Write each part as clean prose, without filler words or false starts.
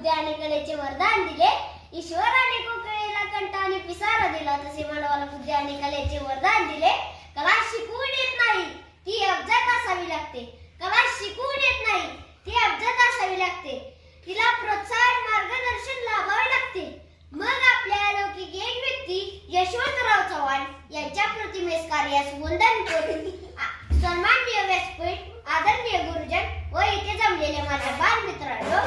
बुद्धी आणि कलेचे वरदान दिले. ईश्वराने कोकिळेला कंठ आणि पिसारा दिला, तसे मानवाला बुद्धी आणि कलेचे वरदान दिले. कला शिकवून येत नाही, ती अवजत असावी लागते. कला शिकवून येत नाही, ती अवजत असावी लागते. तिला प्रोत्साहन मार्गदर्शन लाभावे लागते. मग आपल्या अलौकिक एक व्यक्ती यशवंतराव चव्हाण यांच्या प्रतिमेस कार्यास वंदन करून सन्माननीय व्यासपीठ, आदरणीय गुरुजन व इथे जमलेले माझ्या बालमित्रांनो,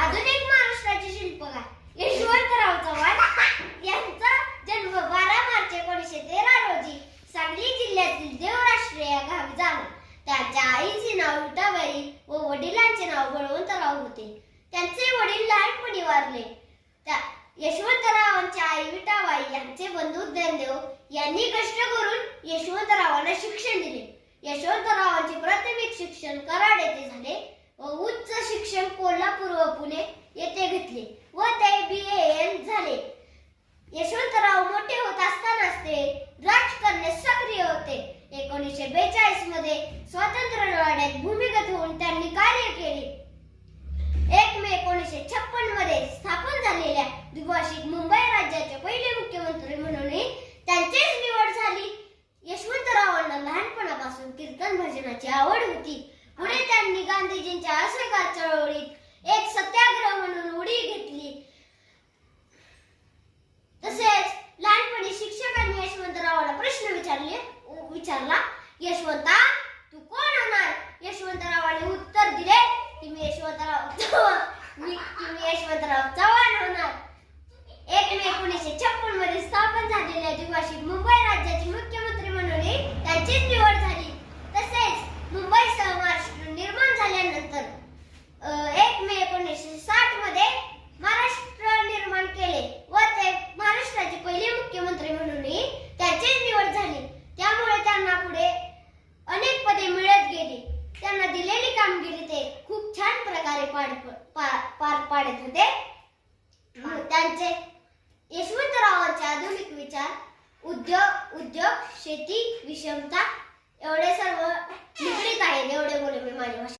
आधुनिक महाराष्ट्राचे शिल्पकार यशवंतराव चव्हाण यांचा जन्म 12 मार्च 1913 रोजी सांगली जिल्ह्यातील देवराष्ट्र या गावी झाला. त्यांच्या आईचे नाव विठाबाई व वडिलांचे नाव बळवंतराव होते. त्यांचे वडील लहानपणी वारले. यशवंतरावांच्या आई विठाबाई यांचे बंधू ज्ञानदेव यांनी कष्ट करून यशवंतरावांना शिक्षण दिले. यशवंतरावांचे प्राथमिक शिक्षण कराड येथे झाले व उच्च शिक्षण कोल्हापूर व पुणे येथे घेतले व ते BAN झाले. यशवंतराव मोठे होत असतानाच ते राजकारणात सक्रिय होते. 1942 मध्ये स्वातंत्र्य लढ्यात भूमिगत होऊन त्यांनी कार्य केले. 1 मे 1956 मध्ये स्थापन झालेल्या द्विभाषिक मुंबई राज्याचे पहिले मुख्यमंत्री म्हणूनही त्यांचीच निवड झाली. यशवंतरावांना लहानपणापासून कीर्तन भजनाची आवड होती. पुढे त्यांनी गांधीजींच्या असहकार चळवळीत एक सत्याग्रह म्हणून उडी घेतली. तसेच लहानपणी शिक्षकांनी यशवंतरावांना प्रश्न विचारला, यशवंता तू कोण होणार? यशवंतरावांनी उत्तर दिले की मी यशवंतराव चव्हाण होणार. 1 मे 1956 मध्ये स्थापन झालेल्या द्विभाषिक मुंबई राज्याचे मुख्यमंत्री म्हणूनही त्यांचीच निवड झाली. तसेच मुंबईसह महाराष्ट्र निर्माण झाल्यानंतर 1 मे 1960 मध्ये महाराष्ट्र निर्माण केले व ते महाराष्ट्राचे पहिले मुख्यमंत्री म्हणूनही त्यांचीच निवड झाली. त्यामुळे त्यांना पुढे अनेक पदे मिळत गेली. त्यांना दिलेली कामगिरी ते खूप छान प्रकारे पार पाडत होते. त्यांचे यशवंतरावांचे आधुनिक विचार, उद्योग, शेती, विषमता एवढे सर्व निगडीत आहेत. एवढे बोलले मी माझी भाषा.